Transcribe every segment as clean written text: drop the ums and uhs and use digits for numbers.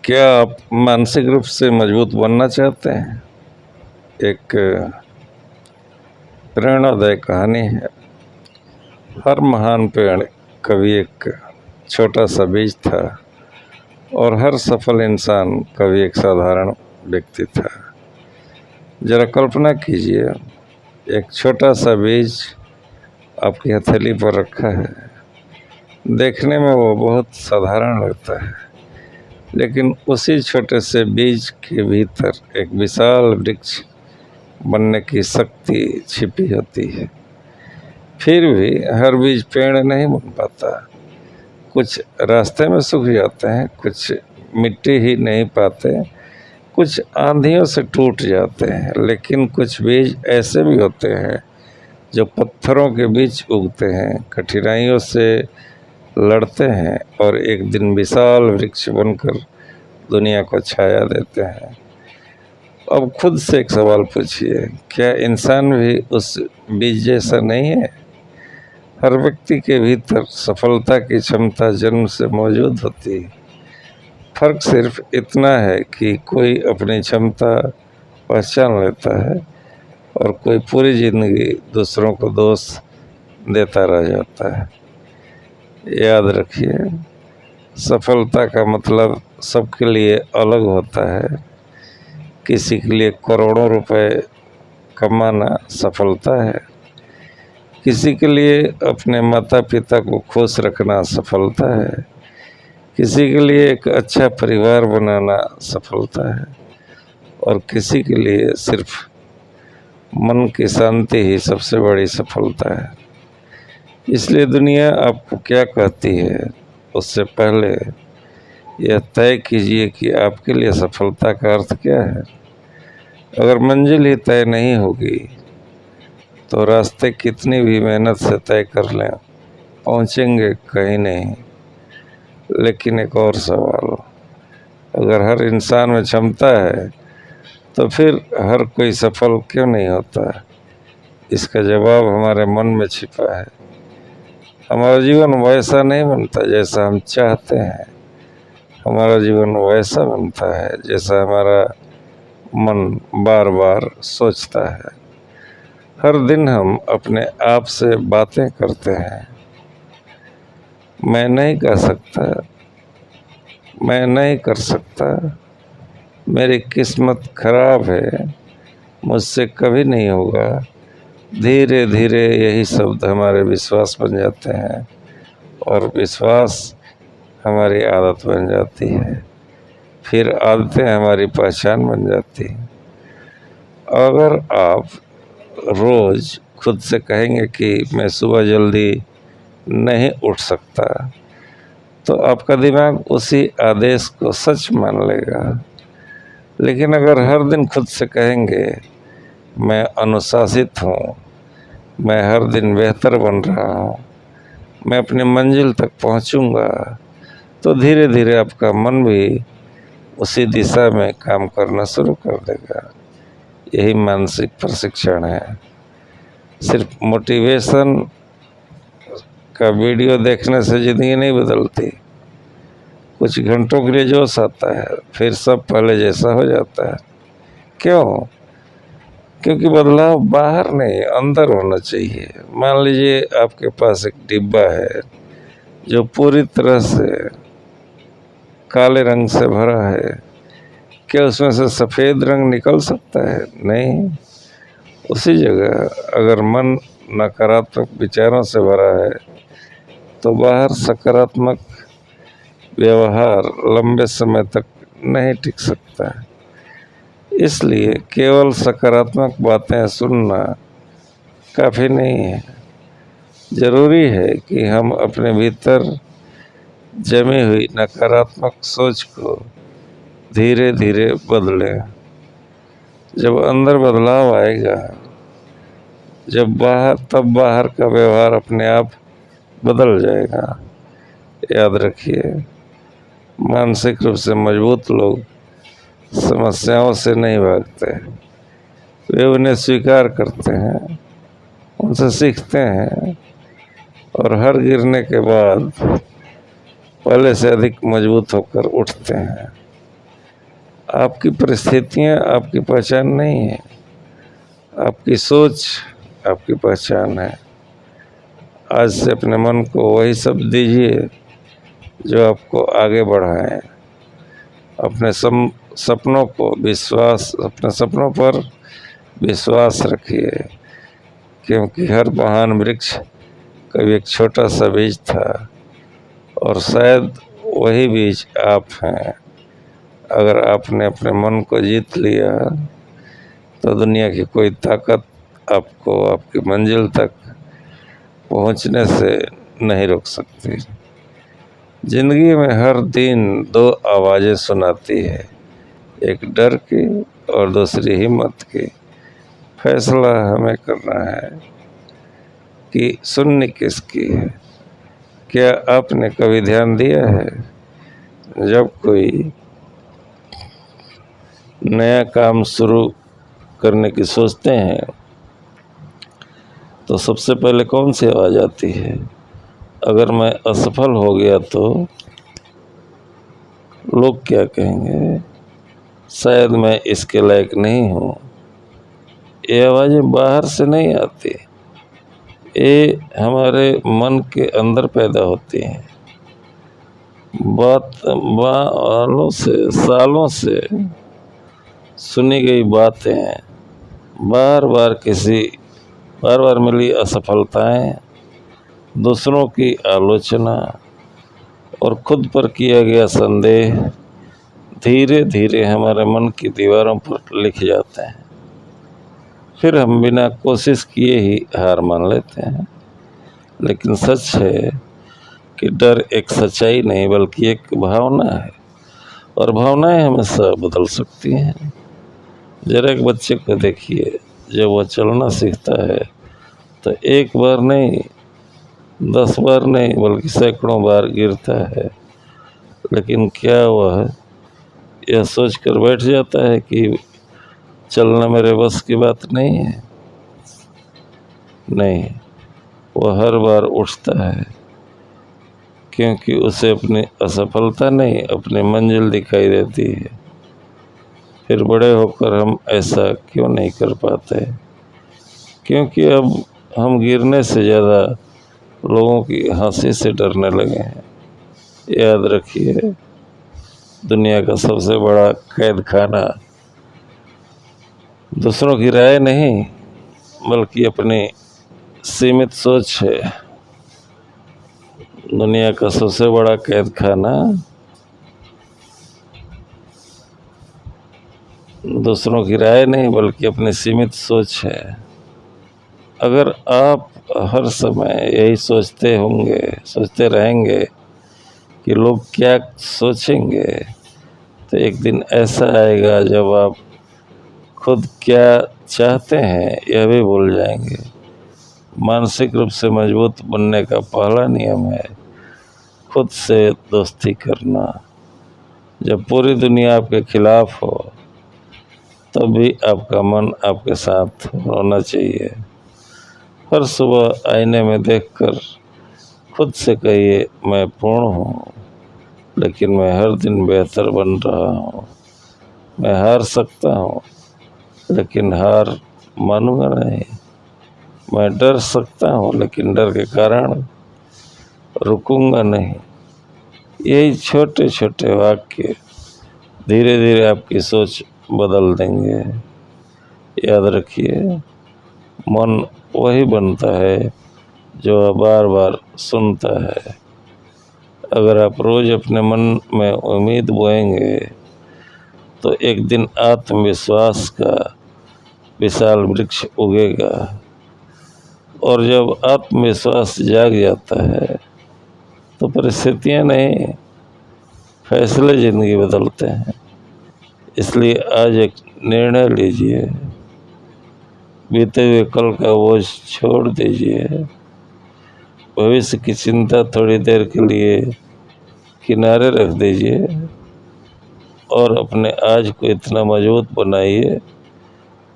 क्या आप मानसिक रूप से मजबूत बनना चाहते हैं? एक प्रेरणादायक कहानी है। हर महान पेड़ कभी एक छोटा सा बीज था और हर सफल इंसान कभी एक साधारण व्यक्ति था। जरा कल्पना कीजिए, एक छोटा सा बीज आपकी हथेली पर रखा है। देखने में वो बहुत साधारण लगता है, लेकिन उसी छोटे से बीज के भीतर एक विशाल वृक्ष बनने की शक्ति छिपी होती है। फिर भी हर बीज पेड़ नहीं बन पाता। कुछ रास्ते में सूख जाते हैं, कुछ मिट्टी ही नहीं पाते, कुछ आंधियों से टूट जाते हैं। लेकिन कुछ बीज ऐसे भी होते हैं जो पत्थरों के बीच उगते हैं, कठिनाइयों से लड़ते हैं और एक दिन विशाल वृक्ष बनकर दुनिया को छाया देते हैं। अब खुद से एक सवाल पूछिए, क्या इंसान भी उस बीज जैसा नहीं है? हर व्यक्ति के भीतर सफलता की क्षमता जन्म से मौजूद होती है। फर्क सिर्फ इतना है कि कोई अपनी क्षमता पहचान लेता है और कोई पूरी जिंदगी दूसरों को दोष देता रह जाता है। याद रखिए, सफलता का मतलब सबके लिए अलग होता है। किसी के लिए करोड़ों रुपए कमाना सफलता है, किसी के लिए अपने माता पिता को खुश रखना सफलता है, किसी के लिए एक अच्छा परिवार बनाना सफलता है और किसी के लिए सिर्फ मन की शांति ही सबसे बड़ी सफलता है। इसलिए दुनिया आपको क्या कहती है, उससे पहले यह तय कीजिए कि आपके लिए सफलता का अर्थ क्या है। अगर मंजिल ही तय नहीं होगी तो रास्ते कितनी भी मेहनत से तय कर लें, पहुंचेंगे कहीं नहीं। लेकिन एक और सवाल, अगर हर इंसान में क्षमता है तो फिर हर कोई सफल क्यों नहीं होता? इसका जवाब हमारे मन में छिपा है। हमारा जीवन वैसा नहीं बनता जैसा हम चाहते हैं, हमारा जीवन वैसा बनता है जैसा हमारा मन बार बार सोचता है। हर दिन हम अपने आप से बातें करते हैं, मैं नहीं कर सकता, मैं नहीं कर सकता, मेरी किस्मत खराब है, मुझसे कभी नहीं होगा। धीरे धीरे यही शब्द हमारे विश्वास बन जाते हैं और विश्वास हमारी आदत बन जाती है। फिर आदतें हमारी पहचान बन जाती हैं। अगर आप रोज़ खुद से कहेंगे कि मैं सुबह जल्दी नहीं उठ सकता, तो आपका दिमाग उसी आदेश को सच मान लेगा। लेकिन अगर हर दिन खुद से कहेंगे मैं अनुशासित हूँ, मैं हर दिन बेहतर बन रहा हूँ, मैं अपनी मंजिल तक पहुँचूँगा, तो धीरे धीरे आपका मन भी उसी दिशा में काम करना शुरू कर देगा। यही मानसिक प्रशिक्षण है। सिर्फ मोटिवेशन का वीडियो देखने से ज़िंदगी नहीं बदलती। कुछ घंटों के लिए जोश आता है, फिर सब पहले जैसा हो जाता है। क्यों? क्योंकि बदलाव बाहर नहीं, अंदर होना चाहिए। मान लीजिए आपके पास एक डिब्बा है जो पूरी तरह से काले रंग से भरा है। क्या उसमें से सफ़ेद रंग निकल सकता है? नहीं। उसी जगह अगर मन नकारात्मक विचारों से भरा है तो बाहर सकारात्मक व्यवहार लंबे समय तक नहीं टिक सकता है। इसलिए केवल सकारात्मक बातें सुनना काफ़ी नहीं है। ज़रूरी है कि हम अपने भीतर जमी हुई नकारात्मक सोच को धीरे धीरे बदलें। जब अंदर बदलाव आएगा, तब बाहर का व्यवहार अपने आप बदल जाएगा। याद रखिए, मानसिक रूप से मजबूत लोग समस्याओं से नहीं भागते, वे उन्हें स्वीकार करते हैं, उनसे सीखते हैं और हर गिरने के बाद पहले से अधिक मजबूत होकर उठते हैं। आपकी परिस्थितियाँ आपकी पहचान नहीं है, आपकी सोच आपकी पहचान है। आज से अपने मन को वही शब्द दीजिए जो आपको आगे बढ़ाएं। अपने सपनों पर विश्वास रखिए, क्योंकि हर महान वृक्ष कभी एक छोटा सा बीज था, और शायद वही बीज आप हैं। अगर आपने अपने मन को जीत लिया तो दुनिया की कोई ताकत आपको आपकी मंजिल तक पहुंचने से नहीं रोक सकती। जिंदगी में हर दिन दो आवाज़ें सुनाती है, एक डर की और दूसरी हिम्मत की। फैसला हमें करना है कि सुननी किसकी है। क्या आपने कभी ध्यान दिया है, जब कोई नया काम शुरू करने की सोचते हैं तो सबसे पहले कौन सी आवाज़ आती है? अगर मैं असफल हो गया तो लोग क्या कहेंगे? शायद मैं इसके लायक नहीं हूँ। ये आवाज़ें बाहर से नहीं आती, ये हमारे मन के अंदर पैदा होती हैं। सालों से सुनी गई बातें, बार बार मिली असफलताएं, दूसरों की आलोचना और खुद पर किया गया संदेह धीरे धीरे हमारे मन की दीवारों पर लिख जाते हैं। फिर हम बिना कोशिश किए ही हार मान लेते हैं। लेकिन सच है कि डर एक सच्चाई नहीं बल्कि एक भावना है, और भावनाएं हमेशा बदल सकती हैं। जरा एक बच्चे को देखिए, जब वह चलना सीखता है तो एक बार नहीं, 10 बार नहीं, बल्कि सैकड़ों बार गिरता है। लेकिन क्या वह यह सोच कर बैठ जाता है कि चलना मेरे बस की बात नहीं है? नहीं, वह हर बार उठता है, क्योंकि उसे अपनी असफलता नहीं, अपनी मंजिल दिखाई देती है। फिर बड़े होकर हम ऐसा क्यों नहीं कर पाते? क्योंकि अब हम गिरने से ज़्यादा लोगों की हंसी से डरने लगे हैं। याद रखिए, दुनिया का सबसे बड़ा कैद खाना दूसरों की राय नहीं, बल्कि अपनी सीमित सोच है। दुनिया का सबसे बड़ा कैद खाना दूसरों की राय नहीं, बल्कि अपनी सीमित सोच है। अगर आप हर समय यही सोचते रहेंगे कि लोग क्या सोचेंगे, तो एक दिन ऐसा आएगा जब आप खुद क्या चाहते हैं यह भी भूल जाएंगे। मानसिक रूप से मजबूत बनने का पहला नियम है खुद से दोस्ती करना। जब पूरी दुनिया आपके खिलाफ हो, तब भी आपका मन आपके साथ होना चाहिए। हर सुबह आईने में देखकर खुद से कहिए, मैं पूर्ण हूँ, लेकिन मैं हर दिन बेहतर बन रहा हूँ। मैं हार सकता हूँ, लेकिन हार मानूंगा नहीं। मैं डर सकता हूँ, लेकिन डर के कारण रुकूंगा नहीं। यही छोटे छोटे वाक्य धीरे धीरे आपकी सोच बदल देंगे। याद रखिए, मन वही बनता है जो बार बार सुनता है। अगर आप रोज अपने मन में उम्मीद बोएंगे, तो एक दिन आत्मविश्वास का विशाल वृक्ष उगेगा। और जब आत्मविश्वास जाग जाता है, तो परिस्थितियां नहीं, फैसले जिंदगी बदलते हैं। इसलिए आज एक निर्णय लीजिए, बीते हुए कल का बोझ छोड़ दीजिए, भविष्य की चिंता थोड़ी देर के लिए किनारे रख दीजिए, और अपने आज को इतना मजबूत बनाइए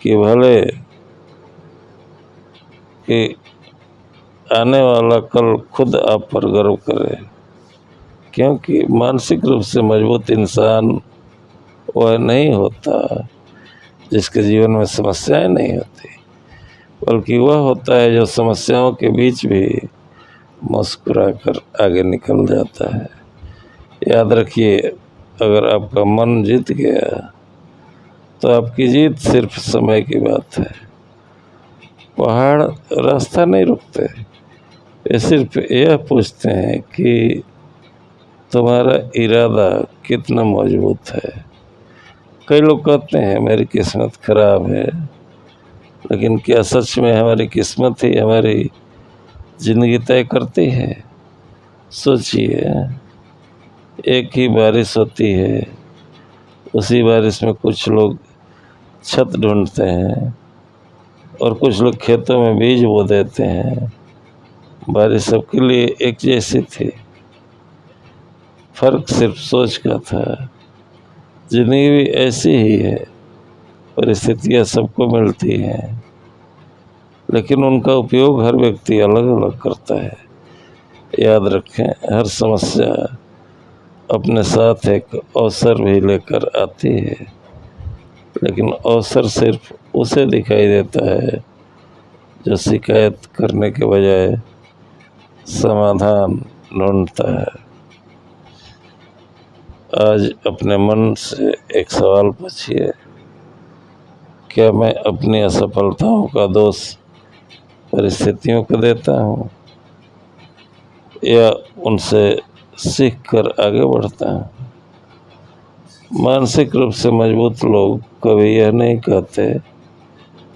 कि भले कि आने वाला कल खुद आप पर गर्व करे। क्योंकि मानसिक रूप से मजबूत इंसान वह नहीं होता जिसके जीवन में समस्याएं नहीं होती, बल्कि वह होता है जो समस्याओं के बीच भी मुस्कुराकर आगे निकल जाता है। याद रखिए, अगर आपका मन जीत गया तो आपकी जीत सिर्फ समय की बात है। पहाड़ रास्ता नहीं रुकते, ये सिर्फ यह पूछते हैं कि तुम्हारा इरादा कितना मजबूत है। कई लोग कहते हैं मेरी किस्मत खराब है, लेकिन क्या सच में हमारी किस्मत ही हमारी ज़िंदगी तय करती है? सोचिए, एक ही बारिश होती है, उसी बारिश में कुछ लोग छत ढूंढते हैं और कुछ लोग खेतों में बीज बो देते हैं। बारिश सबके लिए एक जैसी थी, फर्क सिर्फ सोच का था। जिंदगी भी ऐसी ही है, परिस्थितियाँ सबको मिलती हैं, लेकिन उनका उपयोग हर व्यक्ति अलग अलग करता है। याद रखें, हर समस्या अपने साथ एक अवसर भी लेकर आती है, लेकिन अवसर सिर्फ उसे दिखाई देता है जो शिकायत करने के बजाय समाधान ढूंढता है। आज अपने मन से एक सवाल पूछिए, क्या मैं अपनी असफलताओं का दोष परिस्थितियों को देता हूँ या उनसे सीख कर आगे बढ़ता हूँ? मानसिक रूप से मजबूत लोग कभी यह नहीं कहते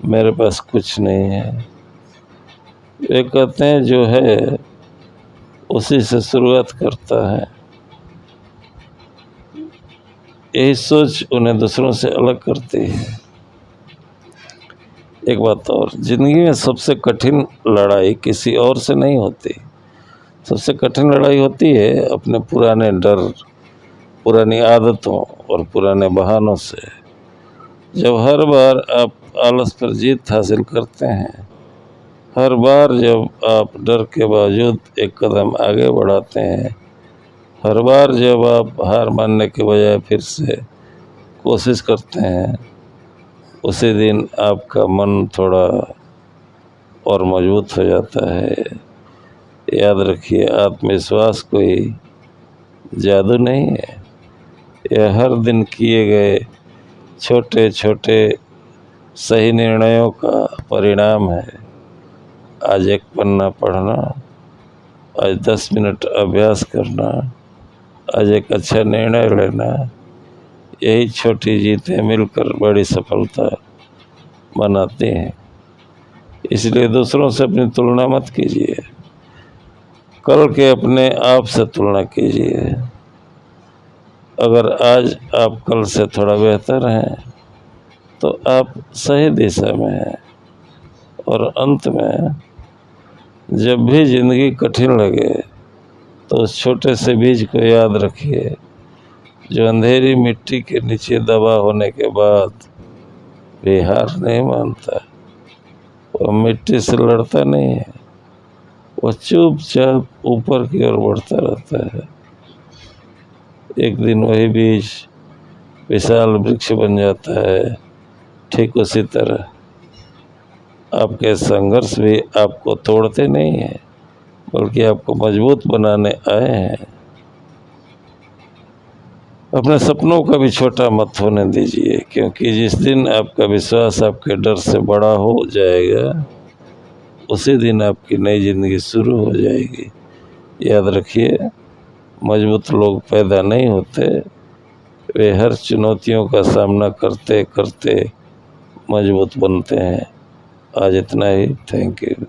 मेरे पास कुछ नहीं है। वे कहते हैं जो है उसी से शुरुआत करता है। यही सोच उन्हें दूसरों से अलग करती है। एक बात और, जिंदगी में सबसे कठिन लड़ाई किसी और से नहीं होती। सबसे कठिन लड़ाई होती है अपने पुराने डर, पुरानी आदतों और पुराने बहानों से। जब हर बार आप आलस पर जीत हासिल करते हैं, हर बार जब आप डर के बावजूद एक कदम आगे बढ़ाते हैं, हर बार जब आप हार मानने के बजाय फिर से कोशिश करते हैं, उसी दिन आपका मन थोड़ा और मजबूत हो जाता है। याद रखिए, आत्मविश्वास कोई जादू नहीं है, यह हर दिन किए गए छोटे छोटे सही निर्णयों का परिणाम है। आज एक पन्ना पढ़ना, आज 10 मिनट अभ्यास करना, आज एक अच्छा निर्णय लेना, यही छोटी जीतें मिलकर बड़ी सफलता बनाती हैं। इसलिए दूसरों से अपनी तुलना मत कीजिए, कल के अपने आप से तुलना कीजिए। अगर आज आप कल से थोड़ा बेहतर हैं तो आप सही दिशा में हैं। और अंत में, जब भी ज़िंदगी कठिन लगे तो उस छोटे से बीज को याद रखिए जो अंधेरी मिट्टी के नीचे दबा होने के बाद भी हार नहीं मानता। वह मिट्टी से लड़ता नहीं है, वह चुपचाप ऊपर की ओर बढ़ता रहता है। एक दिन वही बीज विशाल वृक्ष बन जाता है। ठीक उसी तरह आपके संघर्ष भी आपको तोड़ते नहीं हैं, बल्कि आपको मजबूत बनाने आए हैं। अपने सपनों का भी छोटा मत होने दीजिए, क्योंकि जिस दिन आपका विश्वास आपके डर से बड़ा हो जाएगा, उसी दिन आपकी नई ज़िंदगी शुरू हो जाएगी। याद रखिए, मजबूत लोग पैदा नहीं होते, वे हर चुनौतियों का सामना करते करते मजबूत बनते हैं। आज इतना ही। Thank you.